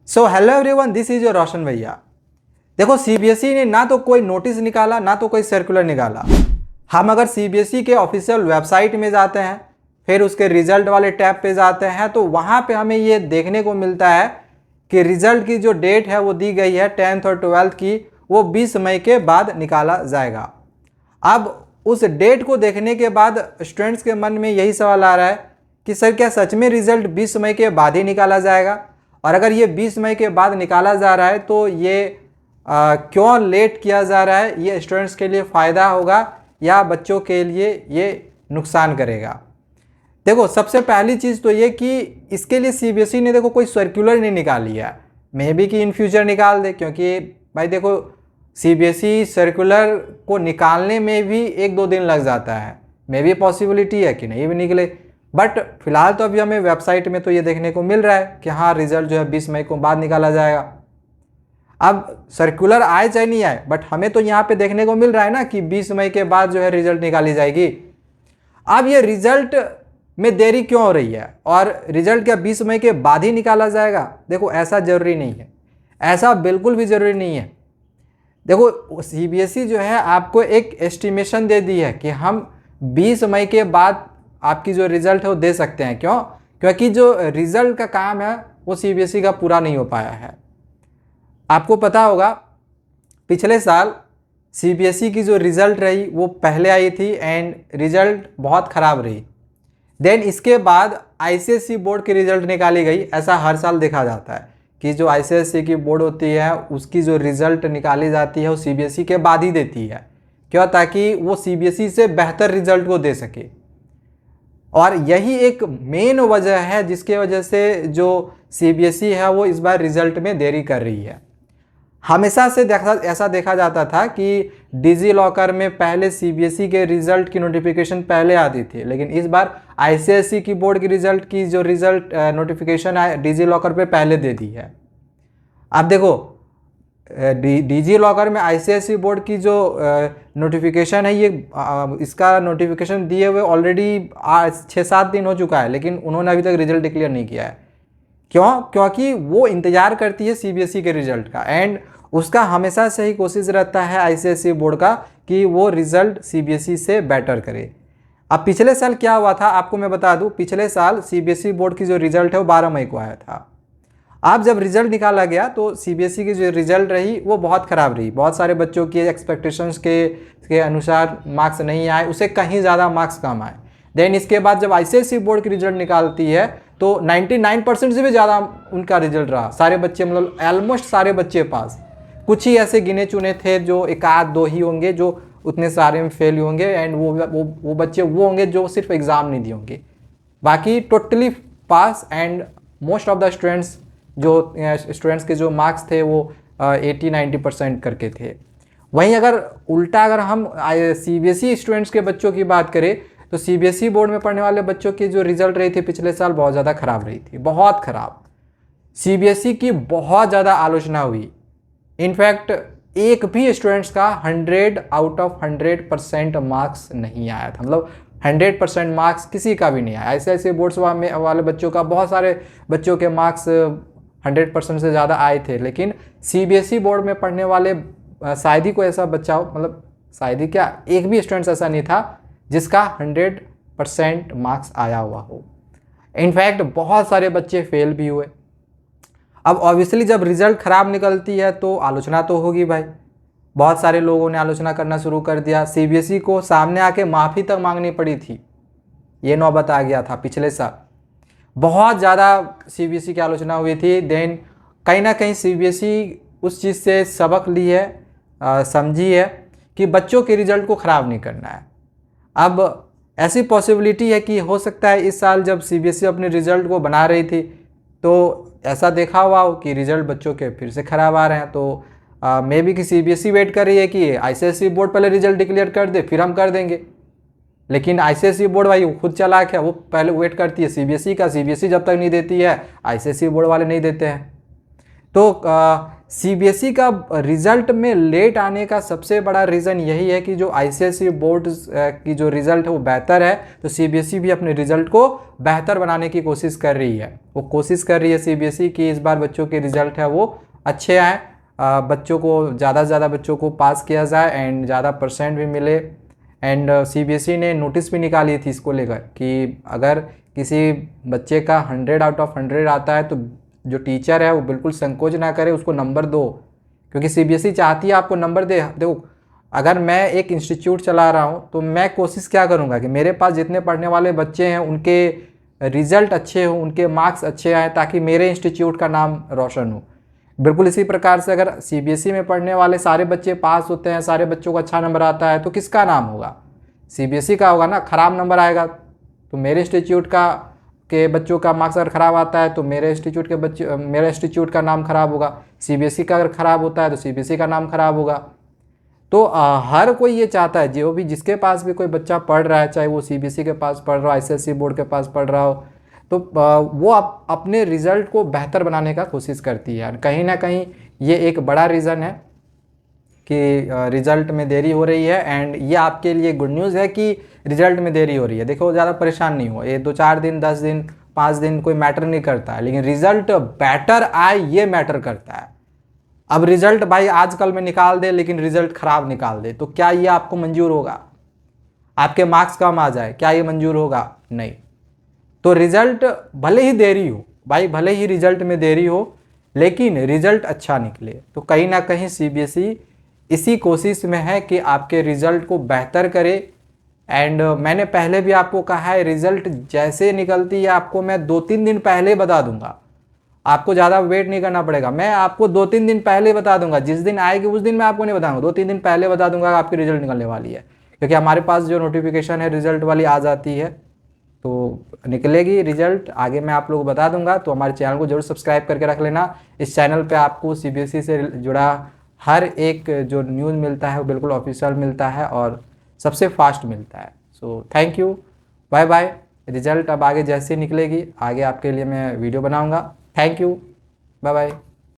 So hello everyone, this is your Roshan भैया। देखो, CBSE ने ना तो कोई नोटिस निकाला ना तो कोई सर्कुलर निकाला। हम अगर सीबीएसई के ऑफिशियल वेबसाइट में जाते हैं, फिर उसके रिजल्ट वाले टैब पे जाते हैं, तो वहाँ पे हमें ये देखने को मिलता है कि रिजल्ट की जो डेट है वो दी गई है 10th और 12th की, वो 20 मई के बाद निकाला जाएगा। अब उस डेट को देखने के बाद स्टूडेंट्स के मन में यही सवाल आ रहा है कि सर, क्या सच में रिजल्ट 20 मई के बाद ही निकाला जाएगा? और अगर ये 20 मई के बाद निकाला जा रहा है तो ये क्यों लेट किया जा रहा है? ये स्टूडेंट्स के लिए फ़ायदा होगा या बच्चों के लिए ये नुकसान करेगा? देखो, सबसे पहली चीज़ तो ये कि इसके लिए सीबीएसई ने देखो कोई सर्कुलर नहीं निकाली है। मे बी कि इन फ्यूचर निकाल दे, क्योंकि भाई देखो, सीबीएसई सर्कुलर को निकालने में भी 1-2 दिन लग जाता है। मे बी पॉसिबिलिटी है कि नहीं भी निकले, बट फिलहाल तो अभी हमें वेबसाइट में तो ये देखने को मिल रहा है कि हाँ, रिजल्ट जो है 20 मई को बाद निकाला जाएगा। अब सर्कुलर आए चाहे नहीं आए, बट हमें तो यहाँ पे देखने को मिल रहा है ना कि 20 मई के बाद जो है रिजल्ट निकाली जाएगी। अब ये रिजल्ट में देरी क्यों हो रही है और रिजल्ट क्या 20 मई के बाद ही निकाला जाएगा? देखो, ऐसा ज़रूरी नहीं है, ऐसा बिल्कुल भी ज़रूरी नहीं है। देखो, सीबीएसई जो है आपको एक एस्टिमेशन दे दी है कि हम 20 मई के बाद आपकी जो रिज़ल्ट है वो दे सकते हैं। क्यों? क्योंकि जो रिज़ल्ट का काम है वो सीबीएसई का पूरा नहीं हो पाया है। आपको पता होगा, पिछले साल सीबीएसई की जो रिज़ल्ट रही वो पहले आई थी एंड रिज़ल्ट बहुत ख़राब रही। देन इसके बाद आईसीएसई बोर्ड की रिज़ल्ट निकाली गई। ऐसा हर साल देखा जाता है कि जो आईसीएसई की बोर्ड होती है उसकी जो रिज़ल्ट निकाली जाती है वो सीबीएसई के बाद ही देती है। क्यों? ताकि वो सीबीएसई से बेहतर रिज़ल्ट को दे सके। और यही एक मेन वजह है जिसके वजह से जो सीबीएसई है वो इस बार रिज़ल्ट में देरी कर रही है। हमेशा से ऐसा देखा जाता था कि डिजी लॉकर में पहले सीबीएसई के रिज़ल्ट की नोटिफिकेशन पहले आती थी, लेकिन इस बार आईसीएसई की बोर्ड की रिज़ल्ट की जो रिज़ल्ट नोटिफिकेशन है डिजी लॉकर पे पहले दे दी है। अब देखो, डिजी लॉकर में आईसीएसई बोर्ड की जो नोटिफिकेशन है, ये इसका नोटिफिकेशन दिए हुए ऑलरेडी 6-7 दिन हो चुका है, लेकिन उन्होंने अभी तक रिजल्ट डिक्लेयर नहीं किया है। क्यों? क्योंकि वो इंतज़ार करती है सीबीएसई के रिजल्ट का, एंड उसका हमेशा से ही कोशिश रहता है आईसीएसई बोर्ड का कि वो रिजल्ट सीबीएसई से बेटर करे। अब पिछले साल क्या हुआ था आपको मैं बता दूं। पिछले साल सीबीएसई बोर्ड की जो रिजल्ट है वो 12 मई को आया था। अब जब रिजल्ट निकाला गया तो सीबीएसई की जो रिजल्ट रही वो बहुत ख़राब रही। बहुत सारे बच्चों की एक्सपेक्टेशंस के अनुसार मार्क्स नहीं आए, उसे कहीं ज़्यादा मार्क्स कम आए। देन इसके बाद जब आईसीएसई बोर्ड की रिजल्ट निकालती है तो 99% से भी ज़्यादा उनका रिजल्ट रहा। सारे बच्चे, मतलब ऑलमोस्ट सारे बच्चे पास। कुछ ही ऐसे गिने चुने थे जो 1-2 ही होंगे जो उतने सारे में फेल होंगे, एंड वो बच्चे वो होंगे जो सिर्फ एग्ज़ाम नहीं दिए होंगे। बाकी totally pass, and most of the students के जो मार्क्स थे वो 80-90% करके थे। वहीं अगर उल्टा अगर हम सीबीएसई स्टूडेंट्स के बच्चों की बात करें तो सीबीएसई बोर्ड में पढ़ने वाले बच्चों की जो रिज़ल्ट रही थी पिछले साल बहुत ज़्यादा ख़राब रही थी, बहुत ख़राब। सीबीएसई की बहुत ज़्यादा आलोचना हुई। इनफैक्ट एक भी स्टूडेंट्स का 100 आउट ऑफ 100% मार्क्स नहीं आया था, मतलब 100% मार्क्स किसी का भी नहीं आया। ऐसे बोर्ड्स वाले बच्चों का, बहुत सारे बच्चों के मार्क्स 100% से ज़्यादा आए थे, लेकिन सीबीएसई बोर्ड में पढ़ने वाले शायद ही कोई ऐसा बच्चा हो, मतलब शायद ही क्या, एक भी स्टूडेंट्स ऐसा नहीं था जिसका 100% मार्क्स आया हुआ हो। इनफैक्ट बहुत सारे बच्चे फेल भी हुए। अब ऑब्वियसली जब रिज़ल्ट ख़राब निकलती है तो आलोचना तो होगी भाई। बहुत सारे लोगों ने आलोचना करना शुरू कर दिया। सीबीएसई को सामने आके माफ़ी तक मांगनी पड़ी थी। ये नौबत आ गया था पिछले साल। बहुत ज़्यादा सीबीएसई की आलोचना हुई थी। देन कहीं ना कहीं सीबीएसई उस चीज़ से सबक ली है, समझी है कि बच्चों के रिज़ल्ट को ख़राब नहीं करना है। अब ऐसी पॉसिबिलिटी है कि हो सकता है इस साल जब सीबीएसई अपने रिज़ल्ट को बना रही थी तो ऐसा देखा हुआ हो कि रिज़ल्ट बच्चों के फिर से ख़राब आ रहे हैं, तो मे बी कि सीबीएसई वेट कर रही है कि आईसीएसई बोर्ड पहले रिज़ल्ट डिक्लेयर कर दे फिर हम कर देंगे। लेकिन आईसीएसई बोर्ड भाई खुद चालाक है, वो पहले वेट करती है सीबीएसई का। सीबीएसई जब तक नहीं देती है आईसीएसई बोर्ड वाले नहीं देते हैं। तो सीबीएसई का रिज़ल्ट में लेट आने का सबसे बड़ा रीज़न यही है कि जो आईसीएसई बोर्ड की जो रिज़ल्ट है वो बेहतर है, तो सीबीएसई भी अपने रिज़ल्ट को बेहतर बनाने की कोशिश कर रही है। वो कोशिश कर रही है सीबीएसई कि इस बार बच्चों के रिज़ल्ट है वो अच्छे आए, बच्चों को ज़्यादा से ज़्यादा बच्चों को पास किया जाए एंड ज़्यादा परसेंट भी मिले। एंड सीबीएसई ने नोटिस भी निकाली थी इसको लेकर कि अगर किसी बच्चे का 100 आउट ऑफ 100 आता है तो जो टीचर है वो बिल्कुल संकोच ना करे, उसको नंबर दो, क्योंकि सीबीएसई चाहती है आपको नंबर दे। देखो, अगर मैं एक इंस्टीट्यूट चला रहा हूँ तो मैं कोशिश क्या करूँगा कि मेरे पास जितने पढ़ने वाले बच्चे हैं उनके रिज़ल्ट अच्छे हों, उनके मार्क्स अच्छे आएँ, ताकि मेरे इंस्टीट्यूट का नाम रोशन हो। बिल्कुल इसी प्रकार से अगर सीबीएसई में पढ़ने वाले सारे बच्चे पास होते हैं, सारे बच्चों को अच्छा नंबर आता है, तो किसका नाम होगा? सीबीएसई का होगा ना। ख़राब नंबर आएगा तो मेरे इंस्टीट्यूट के बच्चों का मार्क्स अगर ख़राब आता है तो मेरे इंस्टीट्यूट का नाम ख़राब होगा। सीबीएसई का अगर ख़राब होता है तो सीबीएसई का नाम ख़राब होगा। तो हर कोई ये चाहता है, जो भी जिसके पास भी कोई बच्चा पढ़ रहा है, चाहे वो सीबीएसई के पास पढ़ रहा हो, आईसीएसई बोर्ड के पास पढ़ रहा हो, तो वो अपने रिज़ल्ट को बेहतर बनाने का कोशिश करती है। कहीं ना कहीं ये एक बड़ा रीज़न है कि रिज़ल्ट में देरी हो रही है। एंड ये आपके लिए गुड न्यूज़ है कि रिज़ल्ट में देरी हो रही है। देखो, ज़्यादा परेशान नहीं हो, ये 2-4 दिन, 10 दिन, 5 दिन कोई मैटर नहीं करता है, लेकिन रिज़ल्ट बेटर आए ये मैटर करता है। अब रिज़ल्ट भाई आजकल में निकाल दे लेकिन रिज़ल्ट ख़राब निकाल दे, तो क्या ये आपको मंजूर होगा? आपके मार्क्स कम आ जाए, क्या ये मंजूर होगा? नहीं। तो रिज़ल्ट भले ही देरी हो भाई, भले ही रिज़ल्ट में देरी हो, लेकिन रिज़ल्ट अच्छा निकले। तो कहीं ना कहीं सीबीएसई इसी कोशिश में है कि आपके रिज़ल्ट को बेहतर करे। एंड मैंने पहले भी आपको कहा है, रिज़ल्ट जैसे निकलती है आपको मैं 2-3 दिन पहले बता दूंगा। आपको ज़्यादा वेट नहीं करना पड़ेगा, मैं आपको 2-3 दिन पहले बता दूंगा। जिस दिन आएगी उस दिन मैं आपको नहीं बताऊंगा, 2-3 दिन पहले बता दूंगा आपकी रिज़ल्ट निकलने वाली है, क्योंकि हमारे पास जो नोटिफिकेशन है रिज़ल्ट वाली आ जाती है, तो निकलेगी रिज़ल्ट, आगे मैं आप लोगों को बता दूंगा। तो हमारे चैनल को जरूर सब्सक्राइब करके रख लेना। इस चैनल पे आपको सीबीएसई से जुड़ा हर एक जो न्यूज़ मिलता है वो बिल्कुल ऑफिशियल मिलता है और सबसे फास्ट मिलता है। So thank you, bye bye. Result अब आगे जैसे निकलेगी आगे आपके लिए मैं वीडियो बनाऊंगा। Thank you, bye bye.